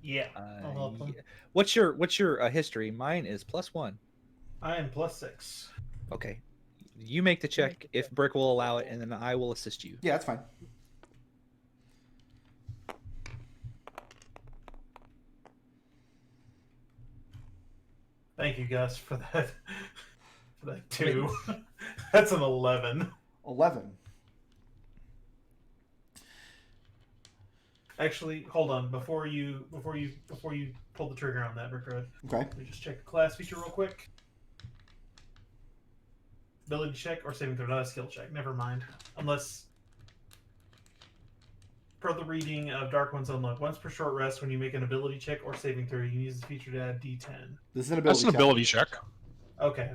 Yeah, I'll help him. Yeah. What's your history? Mine is +1. I am +6. Okay. You make the check if Brick will allow it, and then I will assist you. Yeah, that's fine. Thank you, Gus, for that. For that 2. That's an 11. 11. Actually, hold on. Before you pull the trigger on that, Brickroad. Okay. Let me just check the class feature real quick. Ability check or saving throw, not a skill check. Never mind. Unless, per the reading of Dark One's Unlock, once per short rest, when you make an ability check or saving throw, you can use the feature to add D10. This is an That's ability an ability check. Okay.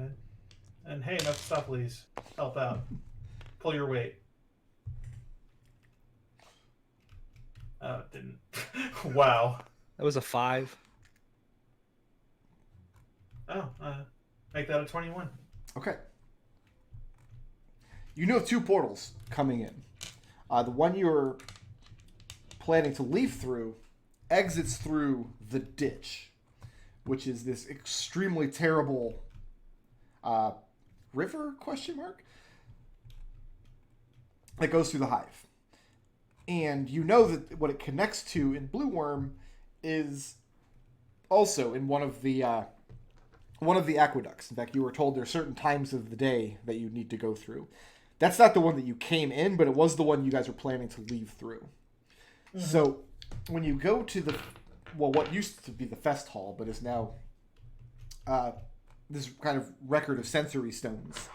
And hey, Mephistopheles, help out. Pull your weight. Oh, it didn't. Wow. That was a 5. Oh, make that a 21. Okay. You know 2 portals coming in. The one you're planning to leave through exits through the ditch, which is this extremely terrible river, question mark, that goes through the hive. And you know that what it connects to in Blue Worm is also in one of the aqueducts. In fact, you were told there are certain times of the day that you need to go through. That's not the one that you came in, but it was the one you guys were planning to leave through. Mm-hmm. So when you go to what used to be the Fest Hall, but is now this kind of record of sensory stones,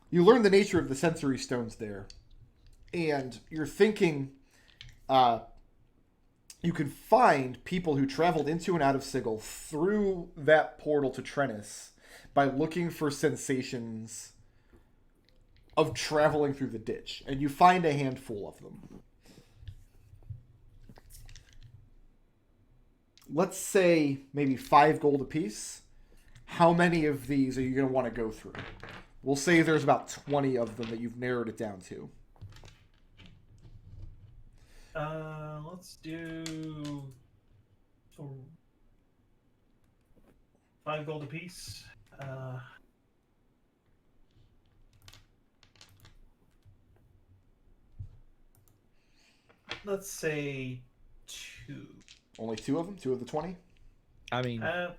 you learn the nature of the sensory stones there. And you're thinking you can find people who traveled into and out of Sigil through that portal to Trennis by looking for sensations of traveling through the ditch. And you find a handful of them. Let's say maybe 5 gold apiece. How many of these are you going to want to go through? We'll say there's about 20 of them that you've narrowed it down to. Let's do 5 gold apiece. Let's say 2. Only 2 of them? 2 of the 20? I mean, no.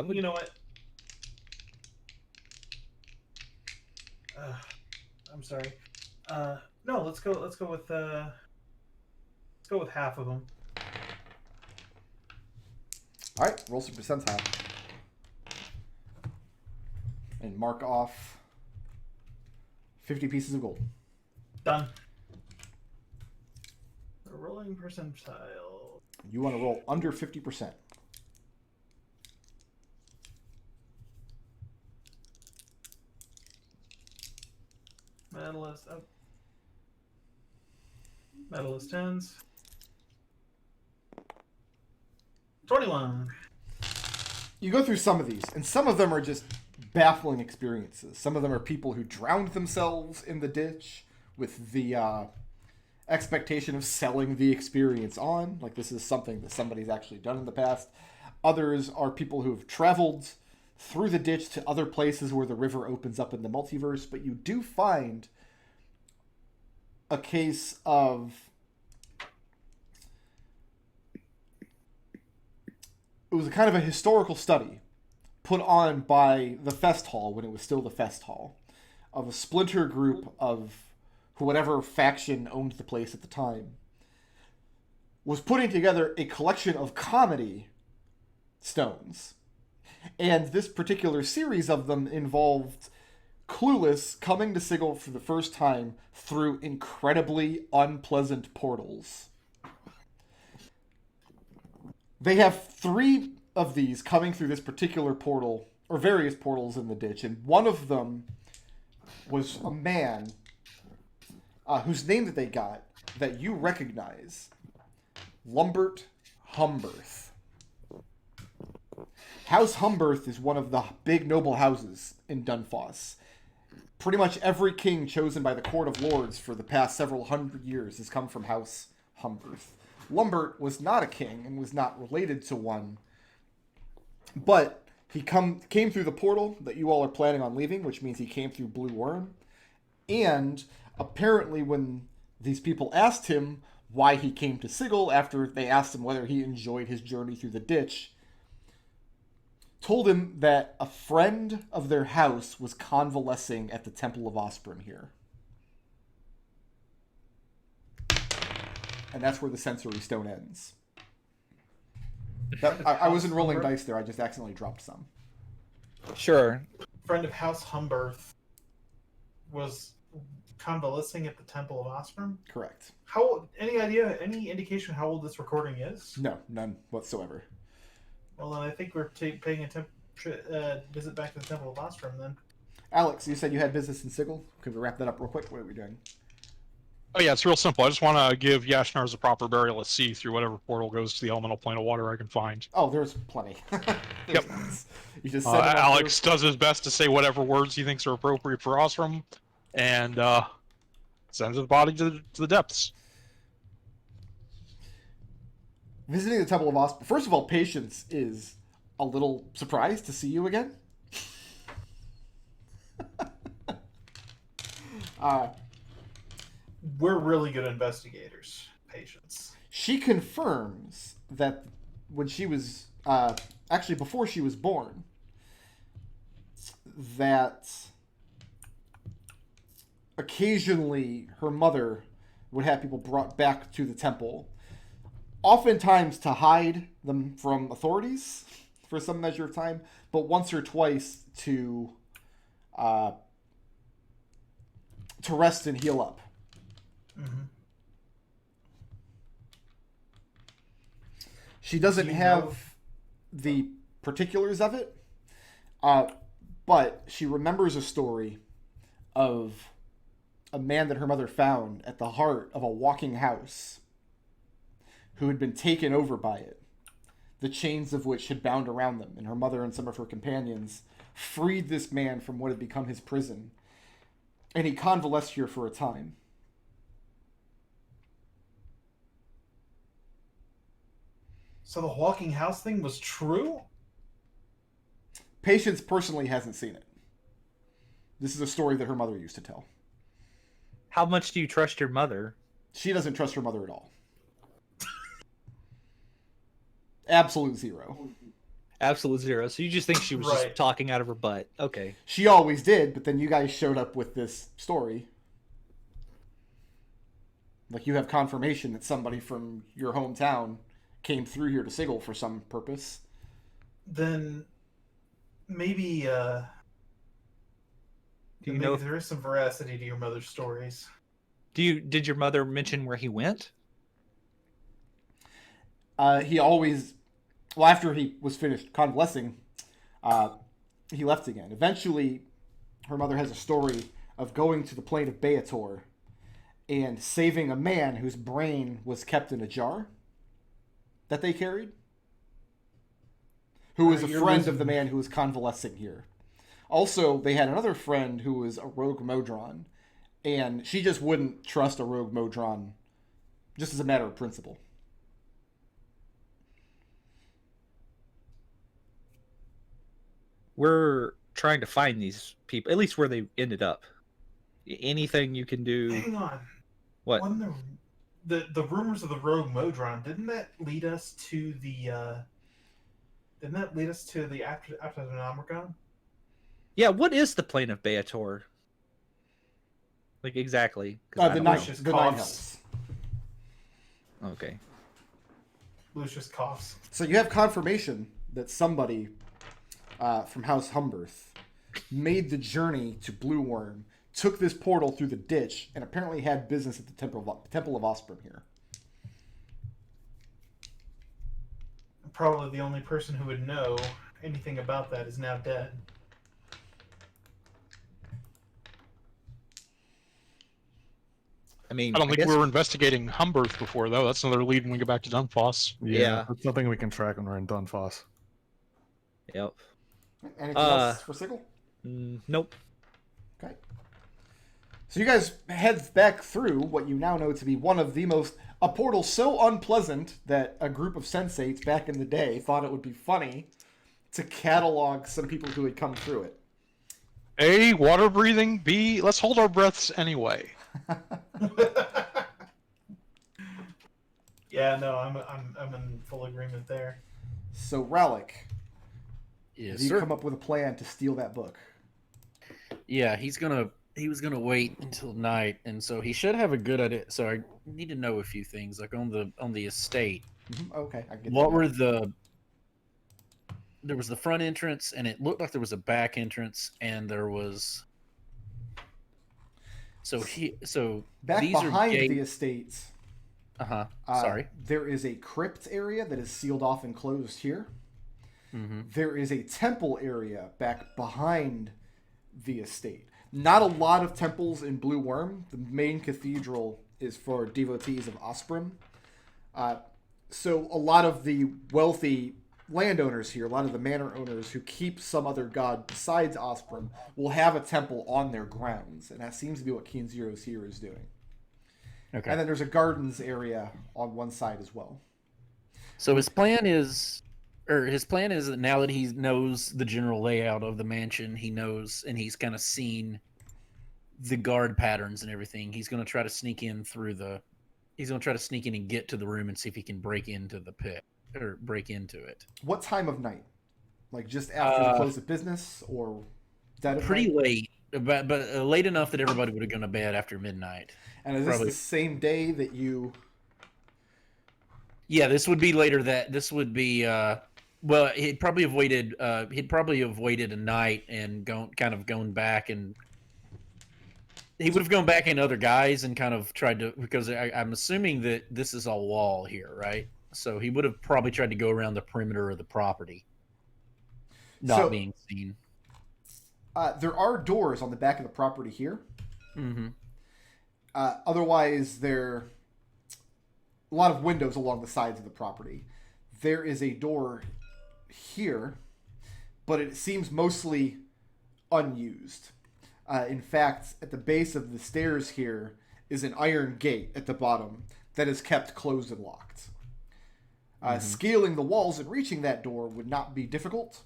You know what? I'm sorry. No. Let's go with half of them. All right, roll some percentile. And mark off 50 pieces of gold. Done. Rolling percentile. You want to roll under 50%. Medalist up. Medalist 10s. 21. You go through some of these, and some of them are just baffling experiences. Some of them are people who drowned themselves in the ditch with the expectation of selling the experience on. Like, this is something that somebody's actually done in the past. Others are people who have traveled through the ditch to other places where the river opens up in the multiverse. But you do find a case of... It was a kind of a historical study put on by the Fest Hall when it was still the Fest Hall, of a splinter group of whatever faction owned the place at the time, was putting together a collection of comedy stones. And this particular series of them involved Clueless coming to Sigil for the first time through incredibly unpleasant portals. They have 3 of these coming through this particular portal, or various portals in the ditch, and one of them was a man whose name that they got that you recognize, Lumbert Humberth. House Humberth is one of the big noble houses in Dunfoss. Pretty much every king chosen by the Court of Lords for the past several hundred years has come from House Humberth. Lumbert was not a king and was not related to one, but he came through the portal that you all are planning on leaving, which means he came through Blue Worm. And apparently when these people asked him why he came to Sigil, after they asked him whether he enjoyed his journey through the ditch, told him that a friend of their house was convalescing at the Temple of Osprin here. And that's where the sensory stone ends. I wasn't rolling dice there, I just accidentally dropped some. Sure. Friend of House Humberth was convalescing at the Temple of Osprin? Correct. Any idea, any indication how old this recording is? No, none whatsoever. Well, then I think we're paying a visit back to the Temple of Osprin then. Alex, you said you had business in Sigil. Could we wrap that up real quick? What are we doing? Oh yeah, it's real simple. I just want to give Yashnars a proper burial at sea through whatever portal goes to the elemental plane of water I can find. Oh, there's plenty. Yep. You just send them Alex does his best to say whatever words he thinks are appropriate for Osram, and sends the body to the depths. Visiting the Temple of Osprin. First of all, Patience is a little surprised to see you again. We're really good investigators, Patience. She confirms that when she was actually before she was born, that occasionally her mother would have people brought back to the temple, oftentimes to hide them from authorities for some measure of time, but once or twice to rest and heal up. Mm-hmm. She doesn't have the particulars of it, but she remembers a story of a man that her mother found at the heart of a walking house who had been taken over by it, the chains of which had bound around them, and her mother and some of her companions freed this man from what had become his prison, and he convalesced here for a time. So the walking house thing was true? Patience personally hasn't seen it. This is a story that her mother used to tell. How much do you trust your mother? She doesn't trust her mother at all. Absolute zero. Absolute zero. So you just think she was just talking out of her butt. Okay. She always did, but then you guys showed up with this story. Like, you have confirmation that somebody from your hometown came through here to Sigil for some purpose. Then maybe Do you know if there is some veracity to your mother's stories. did your mother mention where he went? He always, well, after he was finished convalescing, he left again. Eventually, her mother has a story of going to the plane of Beator and saving a man whose brain was kept in a jar that they carried, who was a friend of the man who was convalescing here. Also, they had another friend who was a rogue Modron, and she just wouldn't trust a rogue Modron just as a matter of principle. We're trying to find these people, at least where they ended up. Anything you can do. Hang on. What? When the rumors of the rogue Modron, didn't that lead us to the Aptonomicon? Yeah, what is the plane of Beator? Like, exactly. 'Cause I The don't Nine know. Hells. Okay. Lucius coughs. So you have confirmation that somebody from House Humberth made the journey to Blue Worm, took this portal through the ditch, and apparently had business at the Temple of Osprin here. Probably the only person who would know anything about that is now dead. I mean, I don't think guess- we were investigating Humberth before, though. That's another lead when we get back to Dunfoss. Yeah. That's something we can track when we're in Dunfoss. Yep. Anything else for Sigil? Nope. Okay. So you guys head back through what you now know to be one of the most... A portal so unpleasant that a group of sensates back in the day thought it would be funny to catalog some people who had come through it. A, water breathing. B, let's hold our breaths anyway. Yeah, no, I'm in full agreement there. So Rallick, Yes, you sir. come up with a plan to steal that book. Yeah, he was gonna wait until night, and so he should have a good idea. So I need to know a few things, like on the estate. Okay, I get What that. were there was the front entrance, and it looked like there was a back entrance, and there was. So Back these behind are the estates. Sorry. There is a crypt area that is sealed off and closed here. Mm-hmm. There is a temple area back behind the estate. Not a lot of temples in Blue Worm. The main cathedral is for devotees of Osprey. So a lot of the wealthy landowners here, a lot of the manor owners who keep some other god besides Osprey, will have a temple on their grounds. And that seems to be what Keen Zero's here is doing. Okay. And then there's a gardens area on one side as well. So his plan is that now that he knows the general layout of the mansion, he knows, and he's kind of seen the guard patterns and everything. He's going to try to sneak in and get to the room and see if he can break into the pit or break into it. What time of night? Like just after the close of business or dead of Pretty night? late, but late enough that everybody would have gone to bed after midnight. And is this Probably. the same day that you... Yeah, this would be later. This would be well, he'd probably have waited a night and gone back, and he would have gone back in other guys and kind of tried to, because I'm assuming that this is all wall here, right? So he would have probably tried to go around the perimeter of the property, not being seen. there are doors on the back of the property here. Mm-hmm. Otherwise, there are a lot of windows along the sides of the property. There is a door here, but it seems mostly unused. In fact, at the base of the stairs here is an iron gate at the bottom that is kept closed and locked. Scaling the walls and reaching that door would not be difficult,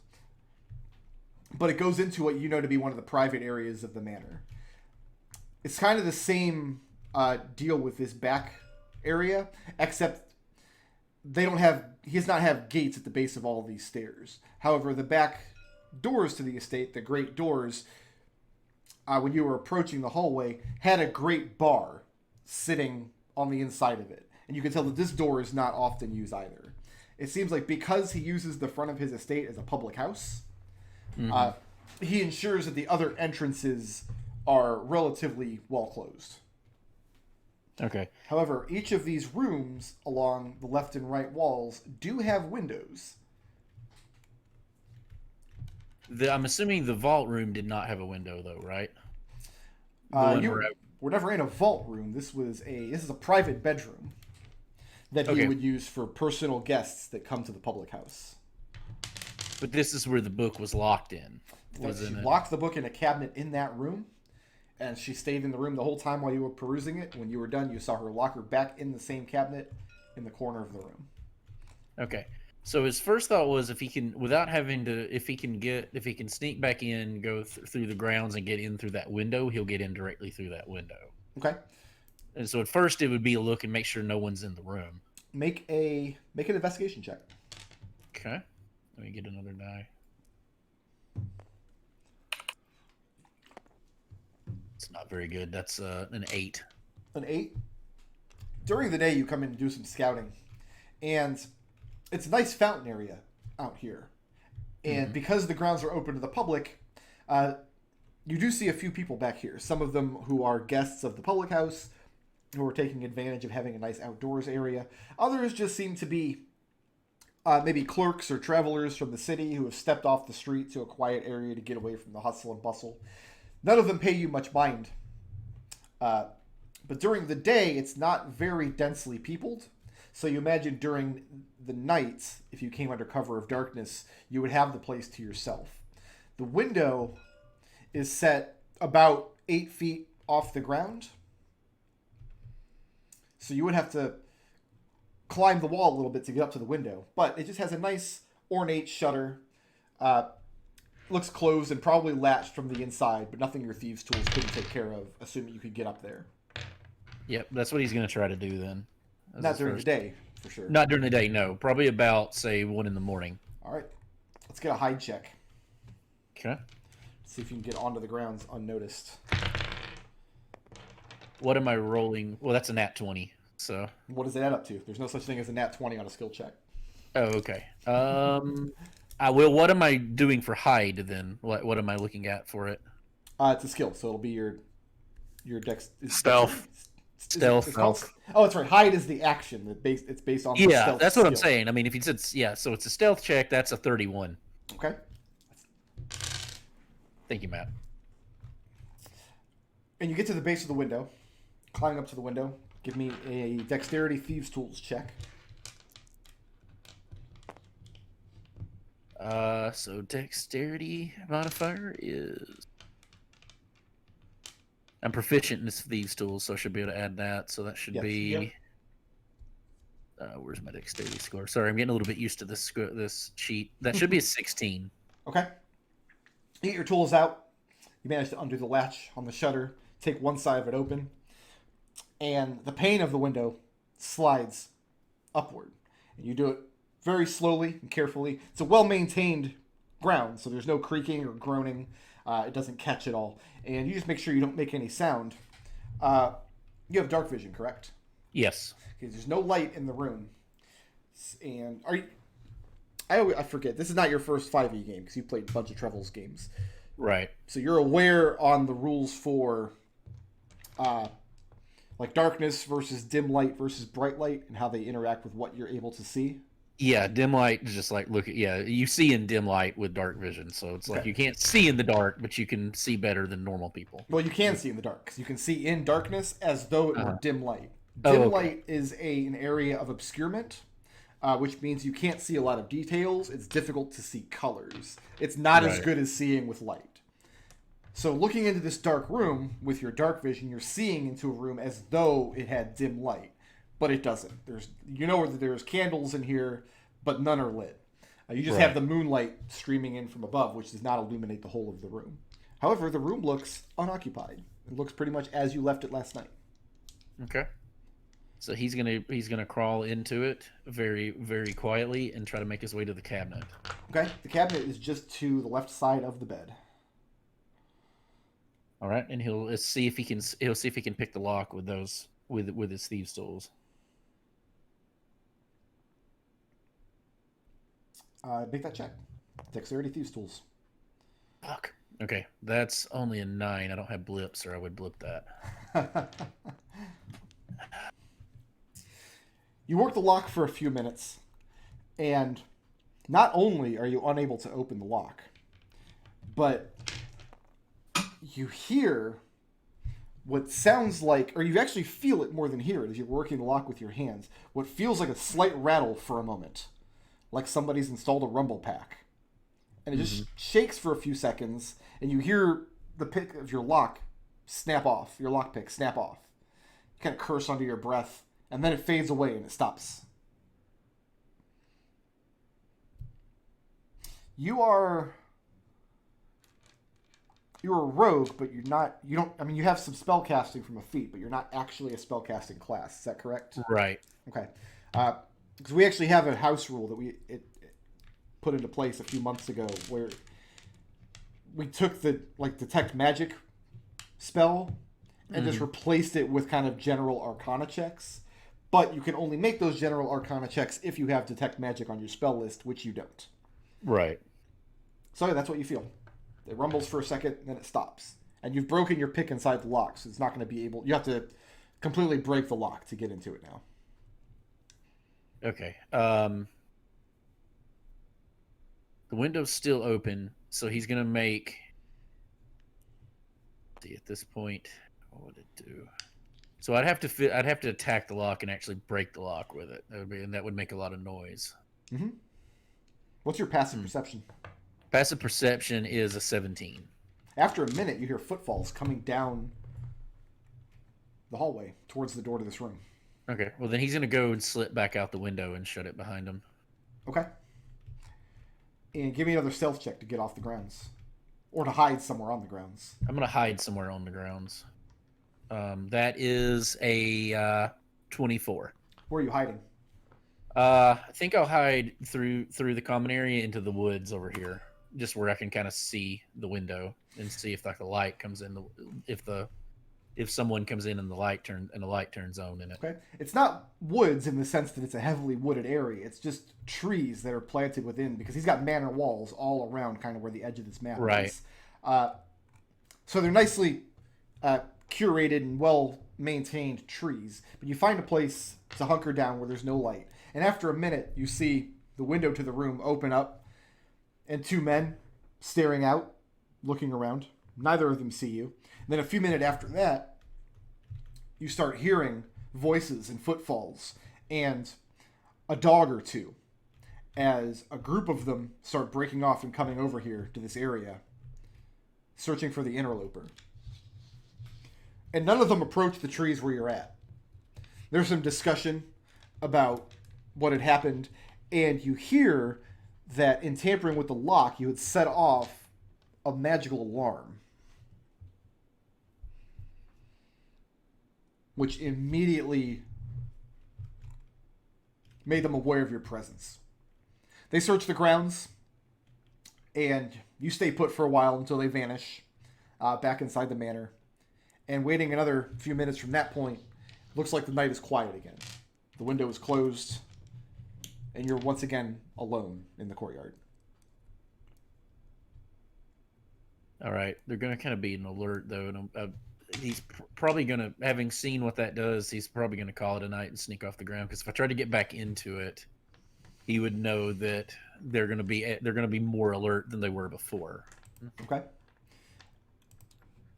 but it goes into what you know to be one of the private areas of the manor. It's kind of the same deal with this back area, except he does not have gates at the base of all of these stairs. However, the back doors to the estate, the great doors, when you were approaching the hallway, had a great bar sitting on the inside of it. And you can tell that this door is not often used either. It seems like because he uses the front of his estate as a public house, he ensures that the other entrances are relatively well closed. Okay. However, each of these rooms along the left and right walls do have windows. I'm assuming the vault room did not have a window, though, right? We're never in a vault room. This is a private bedroom that he would use for personal guests that come to the public house. But this is where the book was locked in. She locked the book in a cabinet in that room, and she stayed in the room the whole time while you were perusing it. When you were done, you saw her lock her back in the same cabinet in the corner of the room. Okay. So his first thought was if he can sneak back in, go through the grounds and get in through that window, he'll get in directly through that window. Okay. And so at first it would be a look and make sure no one's in the room. Make an investigation check. Okay. Let me get another die. It's not very good. That's an 8. An 8. During the day, you come in to do some scouting, and it's a nice fountain area out here. And because the grounds are open to the public, you do see a few people back here. Some of them who are guests of the public house, who are taking advantage of having a nice outdoors area. Others just seem to be maybe clerks or travelers from the city who have stepped off the street to a quiet area to get away from the hustle and bustle. None of them pay you much mind. But during the day, it's not very densely peopled. So you imagine during the night, if you came under cover of darkness, you would have the place to yourself. The window is set about 8 feet off the ground. So you would have to climb the wall a little bit to get up to the window. But it just has a nice ornate shutter. Looks closed and probably latched from the inside, but nothing your thieves' tools couldn't take care of, assuming you could get up there. Yep, that's what he's going to try to do then. Not during the day, for sure. Not during the day, no. Probably about, say, 1 in the morning. All right. Let's get a hide check. Okay. See if you can get onto the grounds unnoticed. What am I rolling? Well, that's a nat 20, so... What does it add up to? There's no such thing as a nat 20 on a skill check. Oh, okay. What am I doing for hide, then? What am I looking at for it? It's a skill, so it'll be your dex. Stealth. Stealth. Oh, that's right. Hide is the action. It's based on the Yeah, stealth that's what I'm skill. saying. I mean, if you said... Yeah, so it's a stealth check, that's a 31. Okay. Thank you, Matt. And you get to the base of the window. Climb up to the window. Give me a dexterity thieves tools check. So dexterity modifier is... I'm proficient in this thieves tools, so I should be able to add that. So that should Yes. be... where's my dexterity score? Sorry, I'm getting a little bit used to this sheet. That should be a 16. Okay. You get your tools out. You manage to undo the latch on the shutter. Take one side of it open. And the pane of the window slides upward. And you do it very slowly and carefully. It's a well-maintained ground, so there's no creaking or groaning. It doesn't catch at all. And you just make sure you don't make any sound. You have dark vision, correct? Yes. Okay, there's no light in the room. And are you... I forget. This is not your first 5e game, because you played a bunch of Treble's games. Right. So you're aware on the rules for... like darkness versus dim light versus bright light and how they interact with what you're able to see. Yeah, dim light is just like you see in dim light with dark vision, so it's like Okay. you can't see in the dark, but you can see better than normal people. Well, you can see in the dark because you can see in darkness as though it were dim light. Oh, Dim okay. light is an area of obscurement, which means you can't see a lot of details. It's difficult to see colors. It's not as Right. good as seeing with light. So looking into this dark room with your dark vision, you're seeing into a room as though it had dim light, but it doesn't. There's candles in here, but none are lit. You just have the moonlight streaming in from above, which does not illuminate the whole of the room. However, the room looks unoccupied. It looks pretty much as you left it last night. Okay. So he's gonna crawl into it very, very quietly and try to make his way to the cabinet. Okay, the cabinet is just to the left side of the bed. All right, and he'll see if he can pick the lock with those with his thieves' tools. Make that check. Dexterity thieves tools. Fuck. Okay, that's only a 9. I don't have blips, or I would blip that. You work the lock for a few minutes, and not only are you unable to open the lock, but you hear what sounds like, or you actually feel it more than hear it as you're working the lock with your hands, what feels like a slight rattle for a moment, like somebody's installed a rumble pack. And it just shakes for a few seconds, and you hear the pick of your lock snap off, your lockpick snap off. You kind of curse under your breath, and then it fades away and it stops. You're a rogue, but you have some spell casting from a feat, but you're not actually a spell casting class. Is that correct? Right. Okay. Because we actually have a house rule that we put into place a few months ago where we took the detect magic spell and just replaced it with kind of general arcana checks. But you can only make those general arcana checks if you have detect magic on your spell list, which you don't. Right. So yeah, that's what you feel. It rumbles for a second, then it stops. And you've broken your pick inside the lock, so it's not going to be able... You have to completely break the lock to get into it now. Okay. The window's still open, so he's gonna make... See, at this point, what would it do? So I'd have to attack the lock and actually break the lock with it. And that would make a lot of noise. Mm-hmm. What's your passive perception? Passive perception is a 17. After a minute, you hear footfalls coming down the hallway towards the door to this room. Okay. Well, then he's gonna go and slip back out the window and shut it behind him. Okay. And give me another stealth check to get off the grounds. Or to hide somewhere on the grounds. I'm gonna hide somewhere on the grounds. That is a 24. Where are you hiding? I think I'll hide through the common area into the woods over here, just where I can kind of see the window and see if like the light comes in. If someone comes in and the light turns on in it. Okay. It's not woods in the sense that it's a heavily wooded area. It's just trees that are planted within, because he's got manor walls all around kind of where the edge of this map is. So they're nicely curated and well-maintained trees. But you find a place to hunker down where there's no light. And after a minute, you see the window to the room open up and two men staring out, looking around. Neither of them see you. And then a few minutes after that, you start hearing voices and footfalls and a dog or two as a group of them start breaking off and coming over here to this area, searching for the interloper. And none of them approach the trees where you're at. There's some discussion about what had happened, and you hear that in tampering with the lock, you had set off a magical alarm, which immediately made them aware of your presence. They search the grounds, and you stay put for a while until they vanish back inside the manor. And waiting another few minutes from that point, looks like the night is quiet again. The window is closed, and you're once again alone in the courtyard. All right, they're going to kind of be an alert though, and he's probably going to, having seen what that does, he's probably going to call it a night and sneak off the ground. Because if I try to get back into it, he would know that they're going to be more alert than they were before. Okay.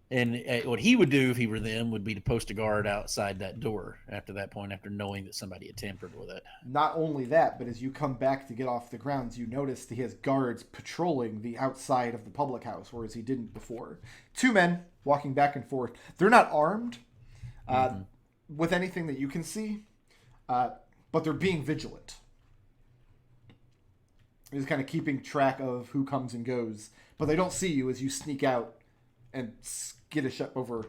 And what he would do if he were them would be to post a guard outside that door after that point, after knowing that somebody had tampered with it. Not only that, but as you come back to get off the grounds, you notice that he has guards patrolling the outside of the public house, whereas he didn't before. Two men walking back and forth. They're not armed with anything that you can see, but they're being vigilant. They're just kind of keeping track of who comes and goes, but they don't see you as you sneak out and skittish up over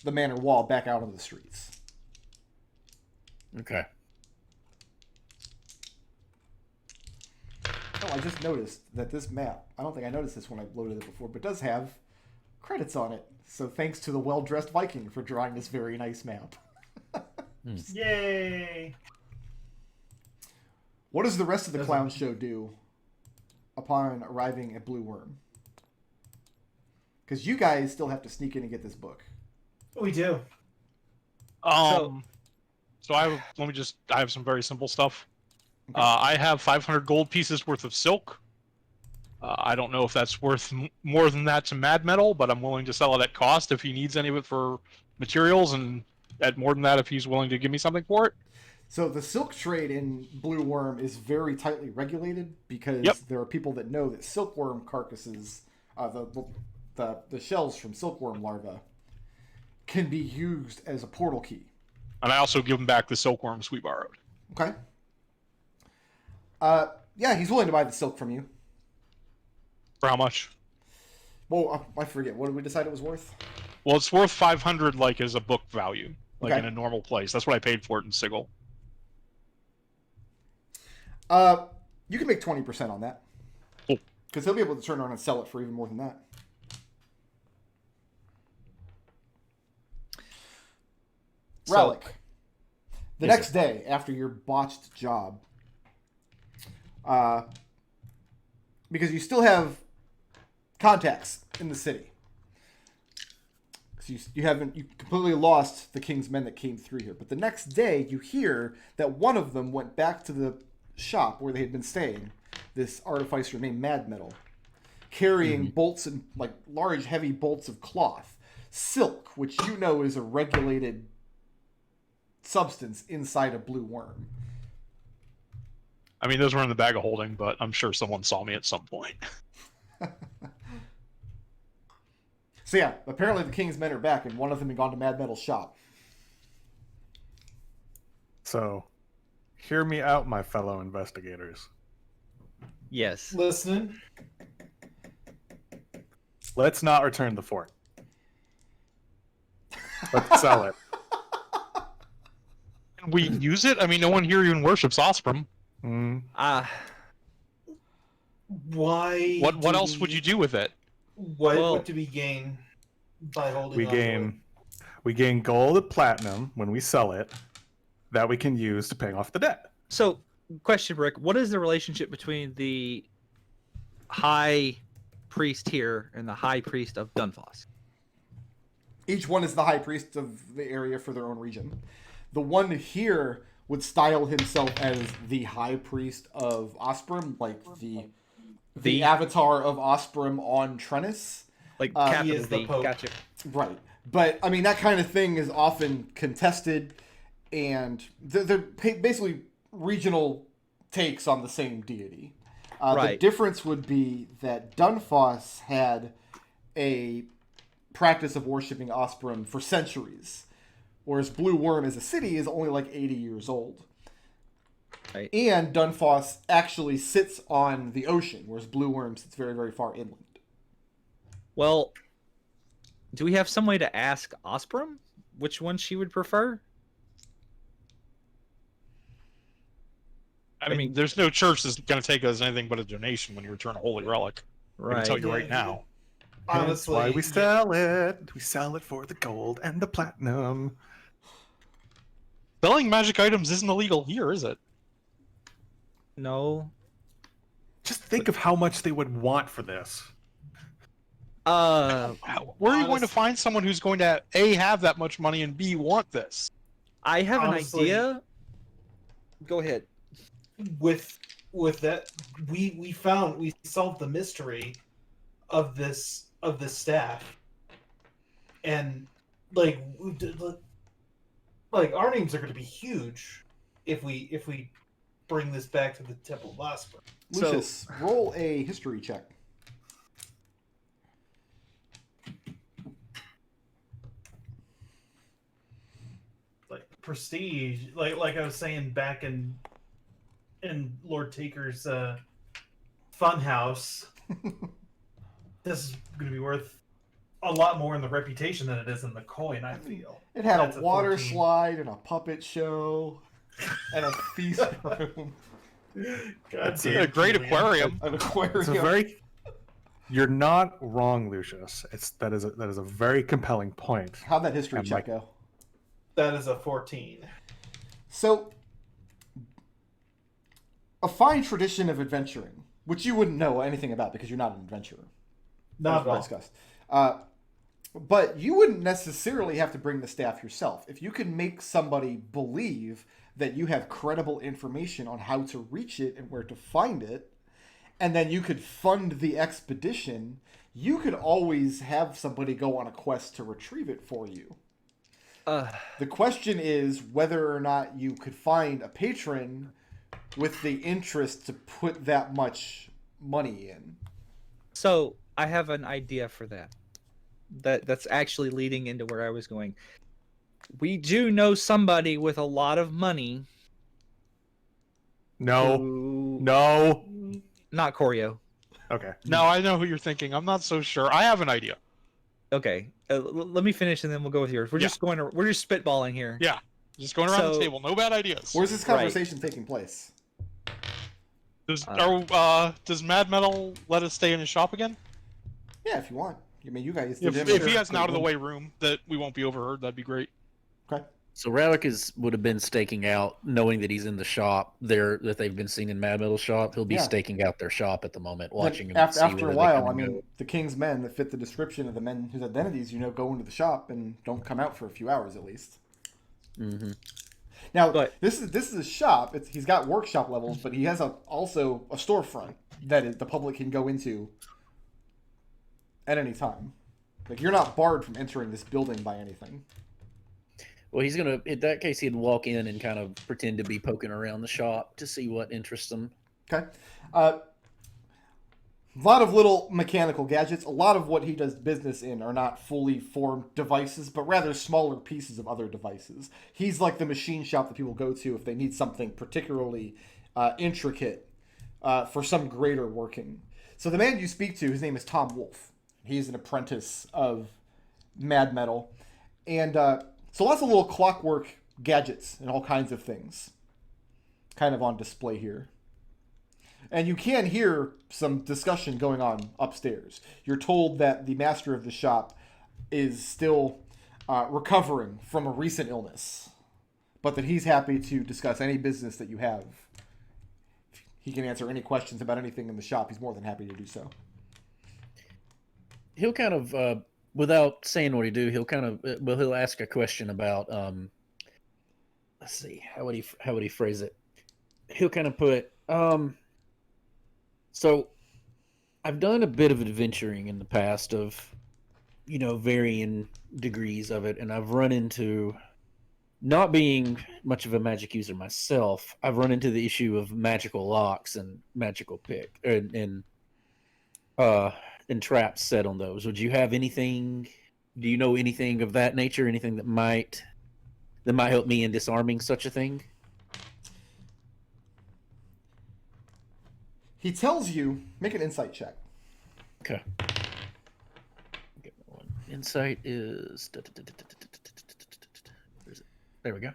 the manor wall back out on the streets. Okay. Oh, I just noticed that this map, I don't think I noticed this when I loaded it before, but does have credits on it. So thanks to the well-dressed Viking for drawing this very nice map. Yay! What does the rest of the clown show do upon arriving at Blue Worm? Because you guys still have to sneak in and get this book. We do. So I have some very simple stuff. Okay. I have 500 gold pieces worth of silk. I don't know if that's worth more than that to Mad Metal, but I'm willing to sell it at cost if he needs any of it for materials, and at more than that if he's willing to give me something for it. So the silk trade in Blue Worm is very tightly regulated because there are people that know that silkworm carcasses, the shells from silkworm larvae, can be used as a portal key. And I also give him back the silkworms we borrowed. Okay. Yeah, he's willing to buy the silk from you. For how much? Well, I forget. What did we decide it was worth? Well, it's worth 500 like as a book value, like Okay. in a normal place. That's what I paid for it in Sigil. You can make 20% on that. Cool. Because he'll be able to turn around and sell it for even more than that. Rallick. The next day, after your botched job, because you still have contacts in the city. So you completely lost the king's men that came through here. But the next day, you hear that one of them went back to the shop where they had been staying, this artificer named Mad Metal, carrying bolts and like large, heavy bolts of cloth, silk, which you know is a regulated substance inside a blue worm. I mean, those were in the bag of holding, but I'm sure someone saw me at some point. So yeah, apparently the king's men are back, and one of them had gone to Mad Metal's shop. So, hear me out, my fellow investigators. Yes. Listening. Let's not return the fort. Let's sell it. Can we use it? I mean, no one here even worships Osprey. Mm. Why? What else would you do with it? What do we gain by holding? We gain gold and platinum when we sell it that we can use to pay off the debt. So, question, Rick, what is the relationship between the high priest here and the high priest of Dunfoss? Each one is the high priest of the area for their own region. The one here would style himself as the high priest of Osprey, like the avatar of Osprey on Trennis. Like he capital is the D. Pope. Gotcha. Right. But, I mean, that kind of thing is often contested, and they're basically regional takes on the same deity. Right. The difference would be that Dunfoss had a practice of worshipping Osprey for centuries, whereas Blue Worm as a city is only like 80 years old. Right. And Dunfoss actually sits on the ocean, whereas Blue Worm sits very, very far inland. Well, do we have some way to ask Osprey which one she would prefer? I mean, there's no church that's going to take us anything but a donation when you return a holy relic. I can tell you right now. Honestly, That's why we sell it. We sell it for the gold and the platinum. Selling magic items isn't illegal here, is it? No. Just think of how much they would want for this. Where are you going to find someone who's going to A, have that much money, and B, want this? I have Honestly, an idea. Go ahead. With that, we solved the mystery of this staff, and like our names are going to be huge if we bring this back to the Temple of Osprey. Lucius, roll a history check. Like prestige, like I was saying back in Lord Taker's fun house. This is going to be worth a lot more in the reputation than it is in the coin, I feel. It had That's a a water 14. slide and a puppet show and a feast room. God A great aquarium. An It's aquarium. a very. You're not wrong, Lucius. That is a very compelling point. How'd that history And check like- go? That is a 14. So, a fine tradition of adventuring, which you wouldn't know anything about because you're not an adventurer. Not As at we all. discussed. But you wouldn't necessarily have to bring the staff yourself. If you can make somebody believe that you have credible information on how to reach it and where to find it, and then you could fund the expedition, you could always have somebody go on a quest to retrieve it for you. The question is whether or not you could find a patron with the interest to put that much money in. So I have an idea for that. That's actually leading into where I was going. We do know somebody with a lot of money. No. who- No. Not Corio. Okay. No, I know who you're thinking. I'm not so sure. I have an idea. Okay, let me finish and then we'll go with yours. We're just spitballing here. Yeah. Just going around the So- table. No bad ideas. Where's this Right. conversation taking place? Does Mad Metal let us stay in his shop again? Yeah, if you want. I mean, you guys. If, did if him he has an great out of the one. way room that we won't be overheard, that'd be great. Okay. So Rallick would have been staking out, knowing that he's in the shop there that they've been seen in Mad Metal's shop. He'll be Yeah. staking out their shop at the moment, Then watching them. after, see after where a they while, come I and mean, go. the king's men that fit the description of the men whose identities go into the shop and don't come out for a few hours at least. Mhm. Now, But- this is a shop. He's got workshop levels, but he has also a storefront that the public can go into at any time. Like, you're not barred from entering this building by anything. Well, he's gonna. In that case, he'd walk in and kind of pretend to be poking around the shop to see what interests him. Okay. A lot of little mechanical gadgets. A lot of what he does business in are not fully formed devices, but rather smaller pieces of other devices. He's like the machine shop that people go to if they need something particularly intricate for some greater working. So the man you speak to, his name is Tom Wolf. He's an apprentice of Mad Metal. And so lots of little clockwork gadgets and all kinds of things kind of on display here. And you can hear some discussion going on upstairs. You're told that the master of the shop is still recovering from a recent illness, but that he's happy to discuss any business that you have. He can answer any questions about anything in the shop. He's more than happy to do so. He'll kind of, without saying what he do, he'll ask a question about, let's see, how would he phrase it? He'll kind of put, so I've done a bit of adventuring in the past of, varying degrees of it, and I've run into, not being much of a magic user myself, I've run into the issue of magical locks and magical pick and traps set on those. Would you have anything? Do you know anything of that nature? Anything that might help me in disarming such a thing? He tells you, make an insight check. Okay. Insight is. Where's it? There we go.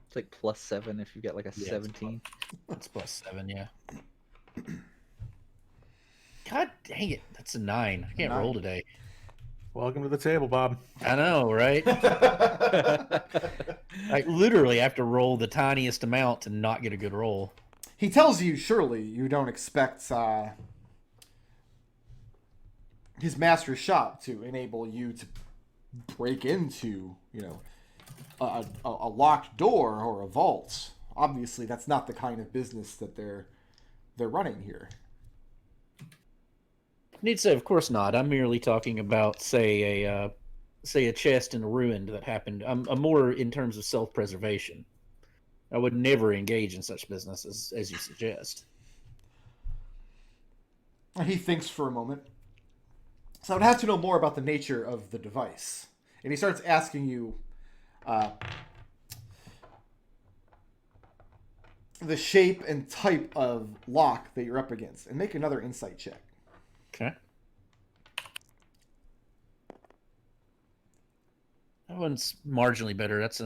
It's like +7 if you get like a 17. It's +7, yeah. God dang it. That's a 9. I can't roll today. Welcome to the table, Bob. I know, right? I literally have to roll the tiniest amount to not get a good roll. He tells you, surely, you don't expect his master's shop to enable you to break into, a locked door or a vault. Obviously, that's not the kind of business that they're running here. Need to say, of course not. I'm merely talking about, say a chest in a ruin that happened. I'm more in terms of self-preservation. I would never engage in such business as you suggest. He thinks for a moment. So I would have to know more about the nature of the device. And he starts asking you the shape and type of lock that you're up against. And make another insight check. Okay. That one's marginally better. That's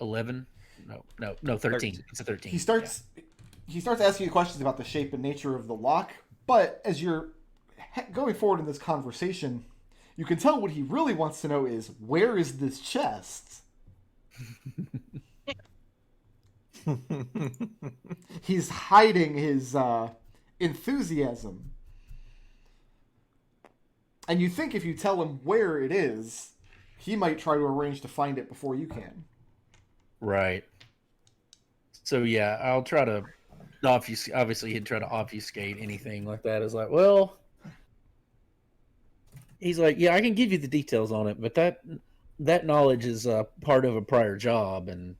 11. No, 13. It's a 13. He starts asking you questions about the shape and nature of the lock, but as you're going forward in this conversation, you can tell what he really wants to know is, where is this chest? He's hiding his enthusiasm. And you think if you tell him where it is, he might try to arrange to find it before you can. Right. So yeah, I'll try to obviously he'd try to obfuscate anything like that. It's like, well, he's like, yeah, I can give you the details on it, but that knowledge is part of a prior job, and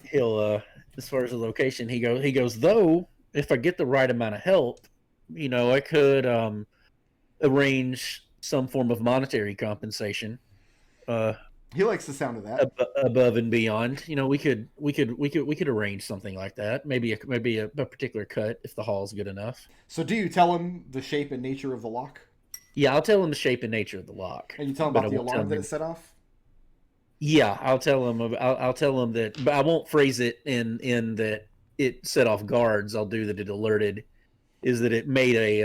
he'll as far as the location, he goes, though, if I get the right amount of help, I could arrange some form of monetary compensation. He likes the sound of that. Above and beyond, we could arrange something like that. Maybe a particular cut if the hall's good enough. So, do you tell him the shape and nature of the lock? Yeah, I'll tell him the shape and nature of the lock. And you tell him about the alarm that it set off? Yeah, I'll tell him that, but I won't phrase it in that it set off guards. I'll do that it alerted. Is that it made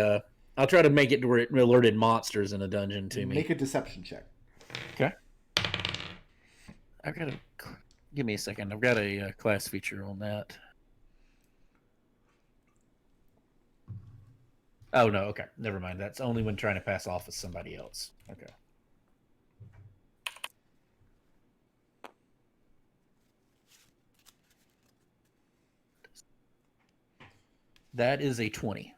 I'll try to make it to where it alerted monsters in a dungeon to me. Make a deception check. Okay. Give me a second. I've got a class feature on that. Oh, no. Okay. Never mind. That's only when trying to pass off as somebody else. Okay. That is a 20.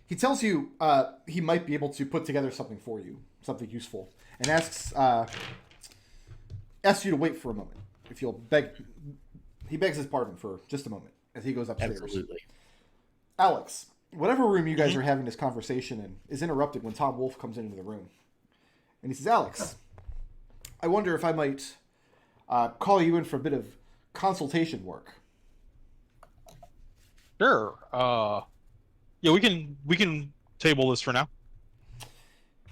He tells you he might be able to put together something for you, something useful, and asks you to wait for a moment. If you'll beg, he begs his pardon for just a moment as he goes upstairs. Absolutely. Alex, whatever room you guys are having this conversation in is interrupted when Tom Wolfe comes into the room. And he says, Alex, I wonder if I might call you in for a bit of consultation work. Sure. Yeah, we can table this for now.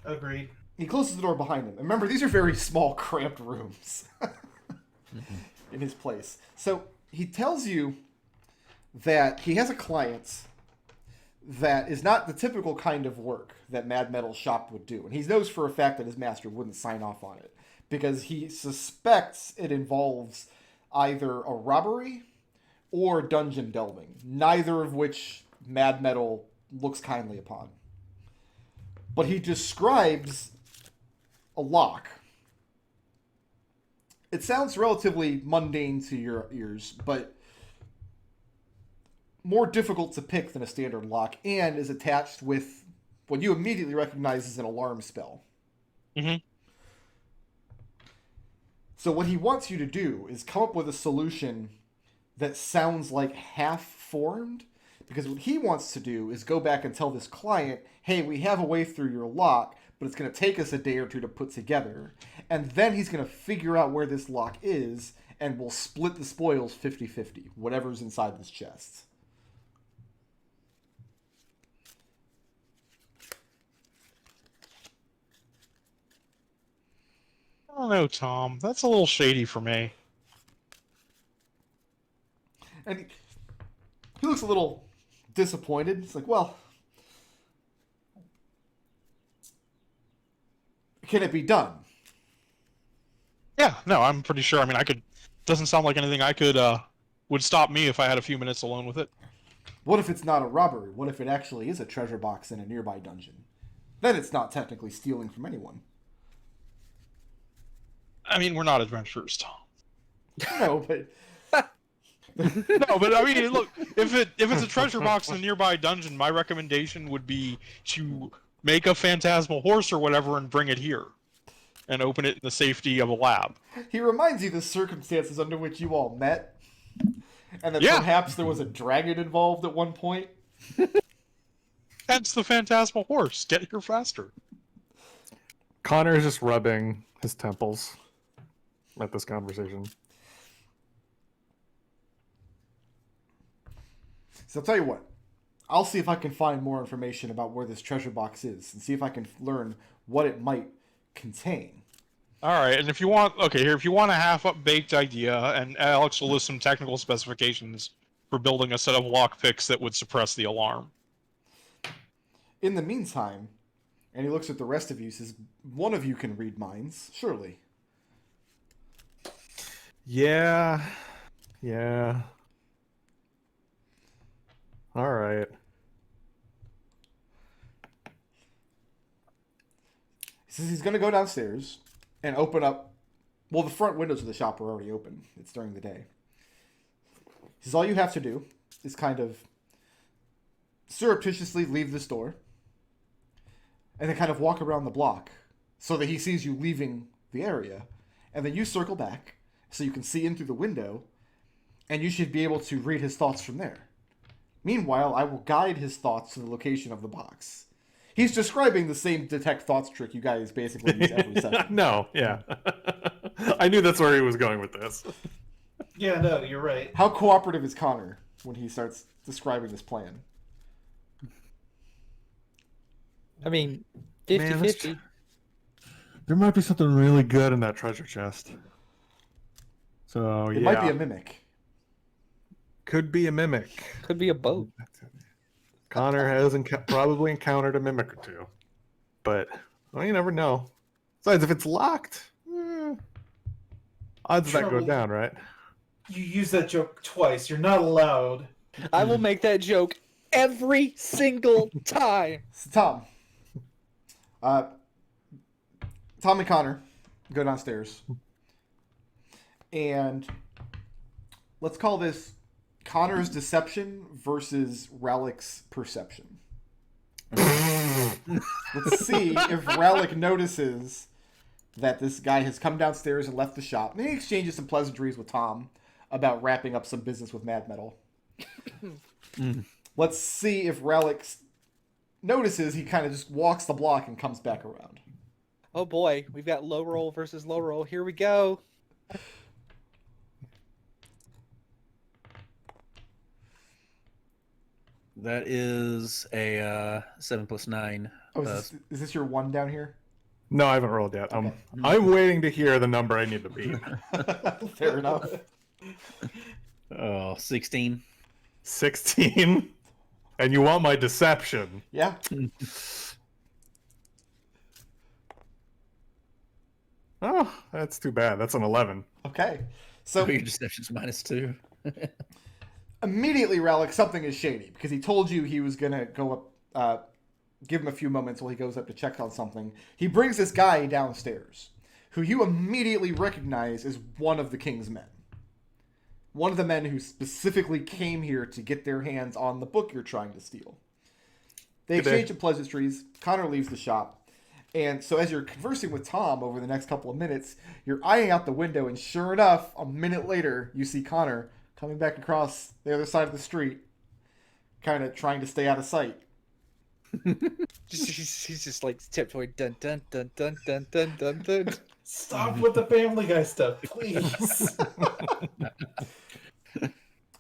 Agreed. He closes the door behind him. And remember, these are very small, cramped rooms in his place. So he tells you that he has a client that is not the typical kind of work that Mad Metal's shop would do. And he knows for a fact that his master wouldn't sign off on it because he suspects it involves either a robbery or dungeon delving, neither of which Mad Metal looks kindly upon. But he describes a lock. It sounds relatively mundane to your ears, but more difficult to pick than a standard lock, and is attached with what you immediately recognize as an alarm spell. Mm-hmm. So what he wants you to do is come up with a solution that sounds like half-formed, because what he wants to do is go back and tell this client, hey, we have a way through your lock, but it's going to take us a day or two to put together. And then he's going to figure out where this lock is, and we'll split the spoils 50-50, whatever's inside this chest. I don't know, Tom. That's a little shady for me. And he looks a little disappointed. It's like, well, can it be done? Yeah, no, I'm pretty sure. I mean, I could. Doesn't sound like anything I could would stop me if I had a few minutes alone with it. What if it's not a robbery? What if it actually is a treasure box in a nearby dungeon? Then it's not technically stealing from anyone. I mean, we're not adventurers, Tom. No, but No, but I mean, look, if it's a treasure box in a nearby dungeon, my recommendation would be to make a phantasmal horse or whatever and bring it here, and open it in the safety of a lab. he reminds you the circumstances under which you all met, and that Yeah. perhaps there was a dragon involved at one point. Hence the phantasmal horse. Get here faster. Connor is just rubbing his temples at this conversation. So I'll tell you what. I'll see if I can find more information about where this treasure box is, and see if I can learn what it might contain. All right, and if you want, if you want a half-baked idea, and Alex will list some technical specifications for building a set of lockpicks that would suppress the alarm. In the meantime, and he looks at the rest of you, says, one of you can read minds, surely. Yeah. All right. He says he's going to go downstairs and open up. Well, the front windows of the shop are already open. It's during the day. He says all you have to do is kind of surreptitiously leave this door and then kind of walk around the block so that he sees you leaving the area. And then you circle back so you can see in through the window, and you should be able to read his thoughts from there. Meanwhile, I will guide his thoughts to the location of the box. He's describing the same detect thoughts trick you guys basically use every session. No, yeah. I knew that's where he was going with this. Yeah, no, you're right. How cooperative is Connor when he starts describing this plan? I mean, Man, 50-50. There might be something really good in that treasure chest. So, It might be a mimic. Could be a mimic. Could be a boat. Connor has probably encountered a mimic or two. But, well, you never know. Besides, if it's locked, odds of that go Trouble. down, right? You use that joke twice. You're not allowed. I will make that joke every single time. So Tom and Connor go downstairs. And let's call this Connor's deception versus Rallick's perception. Let's see if Rallick notices that this guy has come downstairs and left the shop. And he exchanges some pleasantries with Tom about wrapping up some business with Mad Metal. Mm. Let's see if Rallick notices he kind of just walks the block and comes back around. Oh boy, we've got low roll versus low roll. Here we go. That is a 7 + 9. Oh, is this your 1 down here? No, I haven't rolled yet. Okay. I'm waiting to hear the number I need to beat. Fair enough. 16. 16. And you want my deception? Yeah. Oh, that's too bad. That's an 11. Okay. So Your deception's -2. immediately, Rallick, something is shady because he told you he was going to go up, give him a few moments while he goes up to check on something. He brings this guy downstairs who you immediately recognize as one of the king's men. One of the men who specifically came here to get their hands on the book you're trying to steal. They Good day. exchange pleasantries. Connor leaves the shop. And so as you're conversing with Tom over the next couple of minutes, you're eyeing out the window, and sure enough, a minute later, you see Connor coming back across the other side of the street, kind of trying to stay out of sight. He's just like tiptoeing, dun dun dun dun dun dun dun dun. Stop with the Family Guy stuff, please.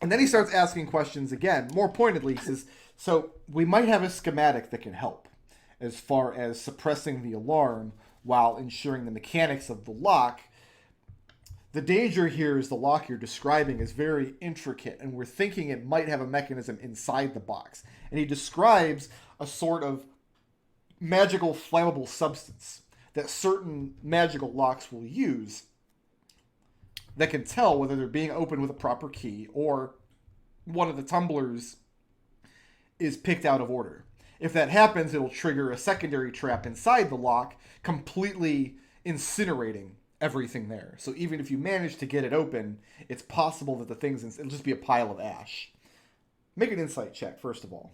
And then he starts asking questions again. More pointedly, he says, so we might have a schematic that can help as far as suppressing the alarm while ensuring the mechanics of the lock. The danger here is the lock you're describing is very intricate, and we're thinking it might have a mechanism inside the box. And he describes a sort of magical flammable substance that certain magical locks will use that can tell whether they're being opened with a proper key or one of the tumblers is picked out of order. If that happens, it'll trigger a secondary trap inside the lock, completely incinerating everything there. So even if you manage to get it open, it's possible that the things, it'll just be a pile of ash. Make an insight check, first of all.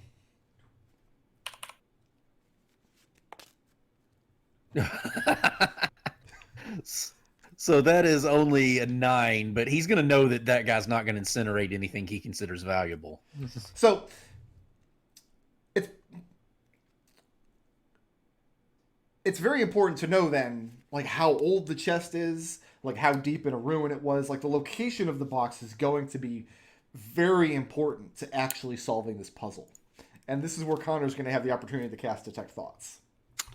So that is only a 9, but he's going to know that that guy's not going to incinerate anything he considers valuable. So it's very important to know then, like, how old the chest is, like how deep in a ruin it was. Like, the location of the box is going to be very important to actually solving this puzzle. And this is where Connor's going to have the opportunity to cast Detect Thoughts.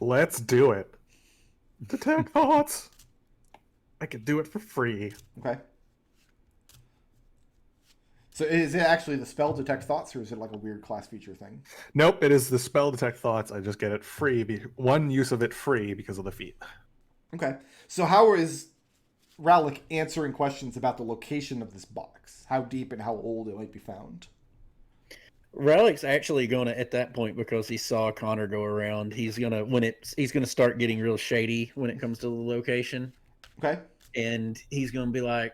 Let's do it. Detect thoughts. I could do it for free. Okay. So is it actually the spell Detect Thoughts, or is it like a weird class feature thing? Nope, it is the spell Detect Thoughts. I just get it free. One use of it free because of the feat. Okay. So how is Rallick answering questions about the location of this box? How deep and how old it might be found? Rallick's actually going to, at that point, because he saw Connor go around, he's going to start getting real shady when it comes to the location. Okay. And he's going to be like,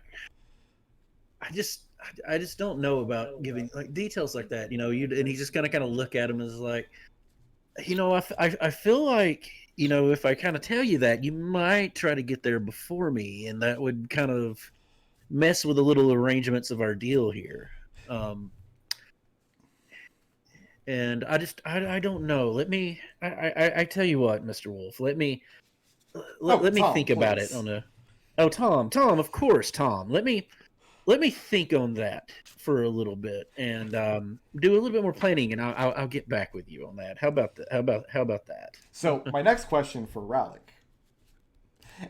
I just don't know about giving like details like that, you know. And he's just gonna kind of look at him as like, you know, I feel like, you know, if I kind of tell you that, you might try to get there before me, and that would kind of mess with the little arrangements of our deal here. And I don't know. Let me. I tell you what, Mr. Wolf. Let me Tom, think about it please. on a. Oh, Tom, of course, Tom. Let me think on that for a little bit and do a little bit more planning, and I'll get back with you on that. How about that? How about that? So my next question for Rallick,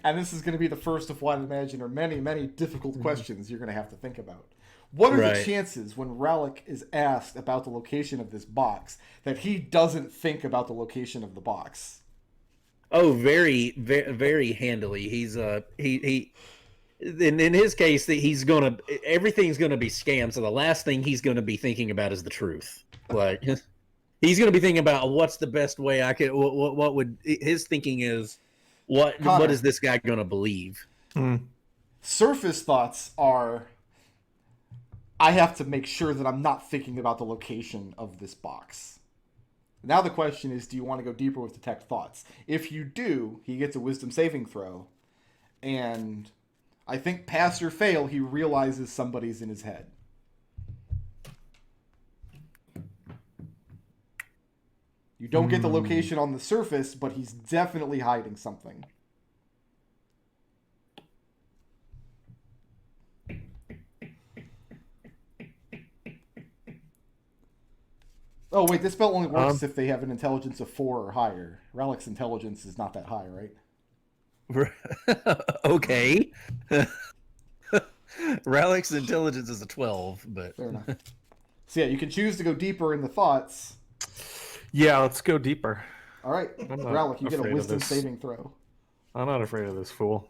and this is going to be the first of what I imagine are many, many difficult questions you're going to have to think about. What are the Right. chances when Rallick is asked about the location of this box that he doesn't think about the location of the box? Oh, very, very, very handily. He's he. In his case, everything's gonna be scam. So the last thing he's gonna be thinking about is the truth. Like he's gonna be thinking about what's the best way I could. What would his thinking is? What Connor. is this guy gonna believe? Surface thoughts are, I have to make sure that I'm not thinking about the location of this box. Now the question is, do you want to go deeper with Detect Thoughts? If you do, he gets a Wisdom saving throw, and I think pass or fail, he realizes somebody's in his head. You don't get the location on the surface, but he's definitely hiding something. Oh, wait, this spell only works if they have an intelligence of 4 or higher. Rallick's intelligence is not that high, right? Okay. Rallick's intelligence is a 12, but... Fair enough. So yeah, you can choose to go deeper in the thoughts. Yeah, let's go deeper. All right, I'm not Rallick, you get a afraid of wisdom this. saving throw. I'm not afraid of this fool.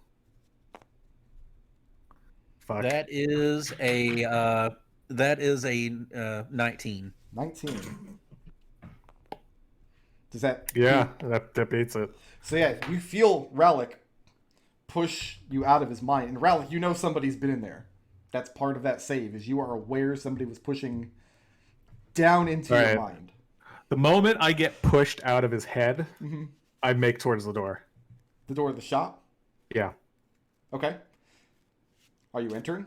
Fuck. That is a 19. 19. Does that... Yeah, that beats it. So yeah, you feel Rallick push you out of his mind. And Rallick, you know somebody's been in there. That's part of that save, is you are aware somebody was pushing down into your Right. mind. The moment I get pushed out of his head, I make towards the door. The door of the shop? Yeah. Okay. Are you entering?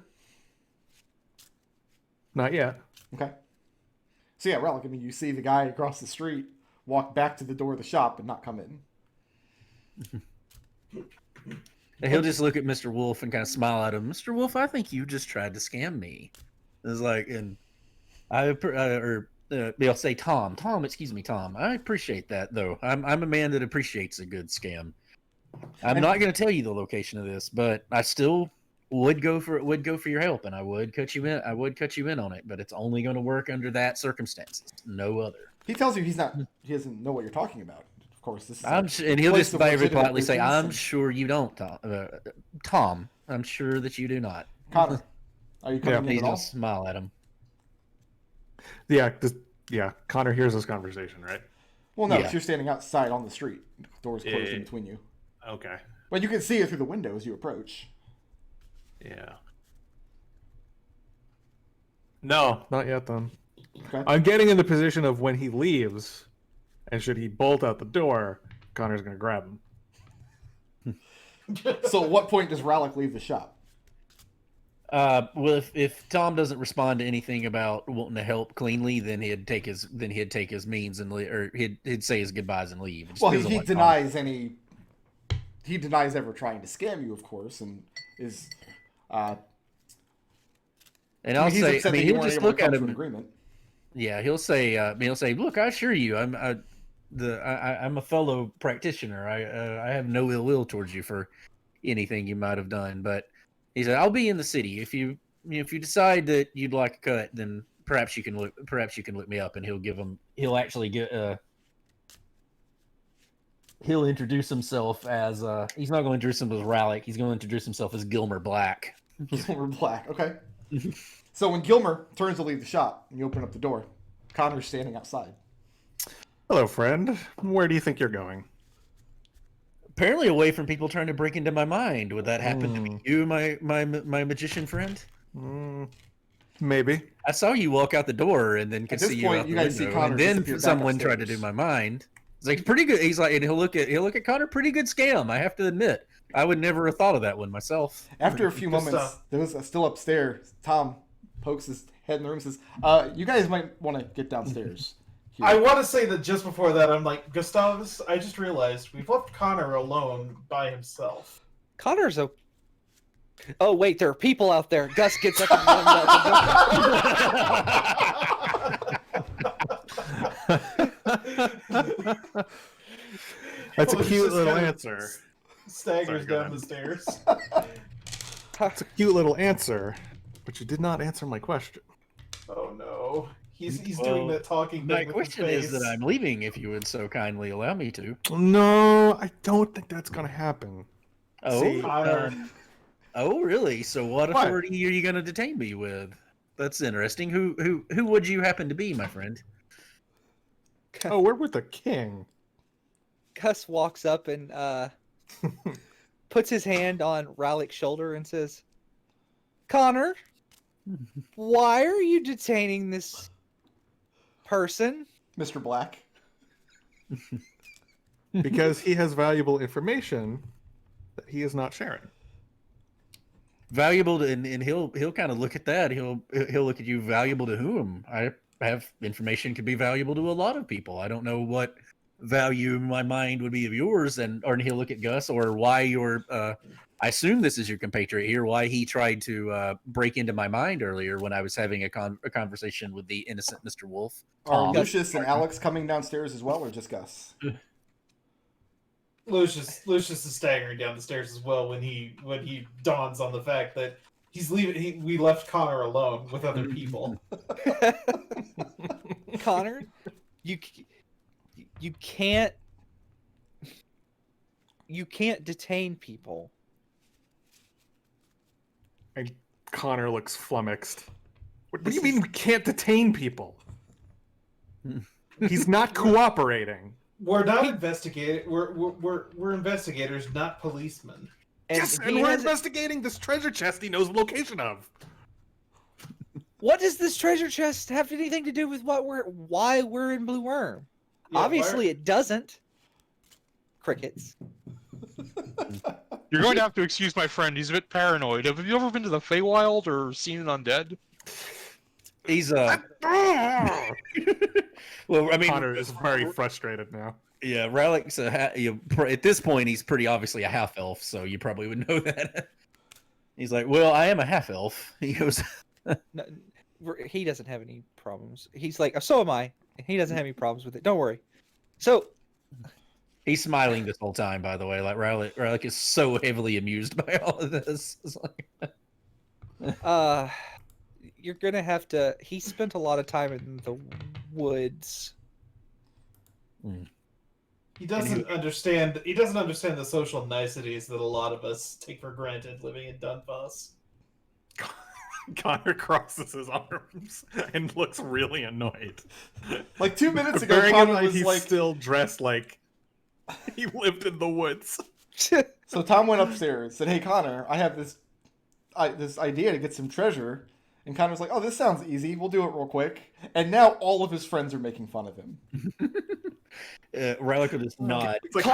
Not yet. Okay. So yeah, Rallick, I mean, you see the guy across the street walk back to the door of the shop and not come in. And he'll just look at Mr. Wolf and kind of smile at him. Mr. Wolf, I think you just tried to scam me. It's like, and they'll say, Tom, excuse me, Tom. I appreciate that, though. I'm a man that appreciates a good scam. I'm not going to tell you the location of this, but I still would go for your help, and I would cut you in. I would cut you in on it, but it's only going to work under that circumstances, no other. He tells you he doesn't know what you're talking about. Of course, this is and he'll place just of very legitimate politely say, business "I'm and- sure you don't, Tom. Tom, I'm sure that you do not." Connor, are you coming He's in at gonna all? smile at him. Yeah, Connor hears this conversation, right? Well, no, Yeah. 'cause you're standing outside on the street. Doors closed Yeah. in between you. Okay. But you can see it through the window as you approach. Yeah. No, not yet then. Okay. I'm getting in the position of when he leaves, and should he bolt out the door, Connor's going to grab him. So at what point does Rallick leave the shop? Well, if Tom doesn't respond to anything about wanting to help cleanly, then he'd take his means and or he'd say his goodbyes and leave. It just Well, depends on he what Tom- denies he denies ever trying to scam you, of course, and is And I'll he's say, upset I mean, that you he'll weren't just able to look come at to him. an agreement. Yeah, he'll say, look, I assure you, I'm a fellow practitioner. I have no ill will towards you for anything you might have done. But he said, I'll be in the city. If you decide that you'd like a cut, then perhaps you can look me up. And he'll actually he'll introduce himself as he's not going to introduce himself as Rallick. He's going to introduce himself as Gilmer Black. Gilmer Black, okay. So when Gilmer turns to leave the shop and you open up the door, Connor's standing outside. Hello, friend. Where do you think you're going? Apparently away from people trying to break into my mind. Would that happen to be you, my magician friend? Maybe. I saw you walk out the door and then could At this see you point, out you the guys see window, Connor and then disappear back someone tried to do upstairs. my mind. It's like pretty good. He's like, and he'll look at Connor. Pretty good scam, I have to admit. I would never have thought of that one myself. After a few Good moments, stuff. those still upstairs, Tom pokes his head in the room and says, you guys might want to get downstairs. Here." I want to say that just before that, I'm like, Gustavus, I just realized we've left Connor alone by himself. Connor's a. Oh wait, there are people out there. Gus gets up and runs out the door. That's a Well, it's cute just little kinda answer. Staggers Sorry, go down ahead. the stairs. That's a cute little answer, but you did not answer my question. Oh no. He's Well, doing that talking My thing with his question is that face. I'm leaving. If you would so kindly allow me to. No, I don't think that's gonna happen. Oh, See, Connor. oh, really? So what What? authority are you going to detain me with? That's interesting. Who would you happen to be, my friend? Oh, we're with the king. Gus walks up and puts his hand on Rallick's shoulder and says, "Connor, why are you detaining this person?" Mr. Black. Because he has valuable information that he is not sharing. Valuable to, and he'll kind of look at that. He'll look at you. Valuable to whom? I have information could be valuable to a lot of people. I don't know what value in my mind would be of yours, or he'll look at Gus or why you're. I assume this is your compatriot here. Why he tried to break into my mind earlier when I was having a conversation with the innocent Mr. Wolf. Are Lucius and Alex coming downstairs as well, or just Gus? Lucius is staggering down the stairs as well when he dawns on the fact that he's leaving. We left Connor alone with other people. Connor, you can't detain people. And Connor looks flummoxed. What do you mean we can't detain people? He's not cooperating. We're not investigating. We're investigators, not policemen. And we're investigating this treasure chest he knows the location of. What does this treasure chest have anything to do with why we're in Blue Worm? Yeah, obviously, it doesn't. Crickets. You're going to have to excuse my friend. He's a bit paranoid. Have you ever been to the Feywild or seen an undead? He's well, I mean, Connor is very frustrated now. Yeah, Rallick's at this point he's pretty obviously a half elf, so you probably would know that. He's like, well, I am a half elf. He goes, no, he doesn't have any problems. He's like, so am I. He doesn't have any problems with it. Don't worry. So he's smiling this whole time, by the way. Like Rallick is so heavily amused by all of this. It's like... You're gonna have to. He spent a lot of time in the woods. He doesn't understand. He doesn't understand the social niceties that a lot of us take for granted living in Dunfuss. Connor crosses his arms and looks really annoyed. Like 2 minutes ago, Connor was he's like, still dressed like he lived in the woods. So Tom went upstairs, said, "Hey Connor, I have this idea to get some treasure." And Connor's like, "Oh, this sounds easy. We'll do it real quick." And now all of his friends are making fun of him. Rallick will just nod. Like,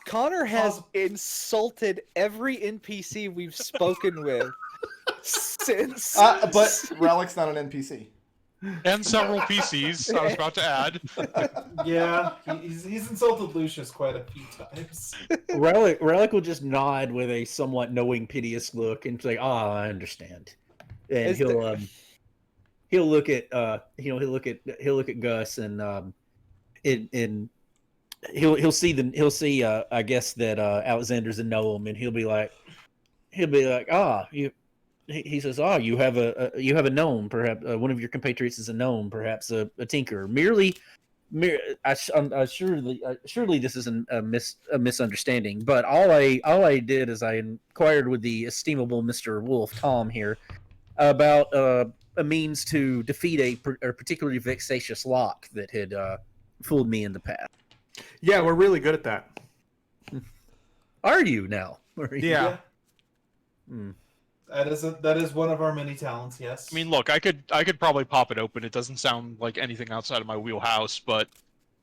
Connor has insulted every NPC we've spoken with since. But Rallick's not an NPC. And several PCs, I was about to add. Yeah, he's insulted Lucius quite a few times. Rallick will just nod with a somewhat knowing, piteous look and say, "Oh, I understand." And he'll look at he'll look at Gus and he'll see I guess that Alexander's a gnome, and he'll be like he says, "Oh, you have a gnome, perhaps one of your compatriots is a gnome, perhaps a tinker." Surely this isn't a misunderstanding, but all I did is I inquired with the estimable Mr. Wolf, Tom here, about a means to defeat a particularly vexatious lock that had fooled me in the past. Yeah, we're really good at that. Are you now? Yeah. That is one of our many talents. Yes. I mean, look, I could probably pop it open. It doesn't sound like anything outside of my wheelhouse, but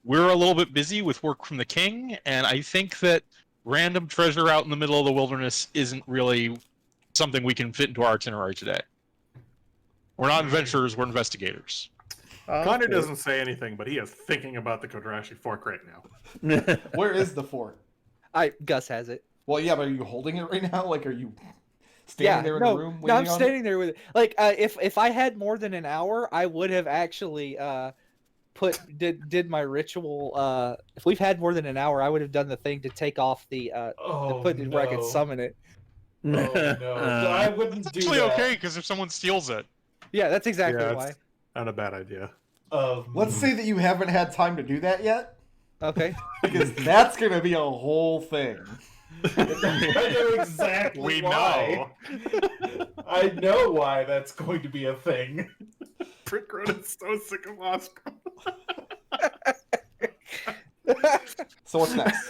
we're a little bit busy with work from the king, and I think that random treasure out in the middle of the wilderness isn't really something we can fit into our itinerary today. We're not adventurers, we're investigators. Connor doesn't say anything, but he is thinking about the Kodrashi fork right now. Where is the fork? Gus has it. Well, yeah, but are you holding it right now? Like, are you standing there in the room? No, I'm standing there with it. Like, if I had more than an hour, I would have actually did my ritual. If we've had more than an hour, I would have done the thing to take off the to put it where I could summon it. Oh no, I wouldn't do Actually, that. okay, because if someone steals it. Yeah, that's exactly why. That's not a bad idea. Let's say that you haven't had time to do that yet, Okay. because that's going to be a whole thing. I know exactly We why. know. I know why that's going to be a thing. Prickroad is so sick of Oscar. So what's next?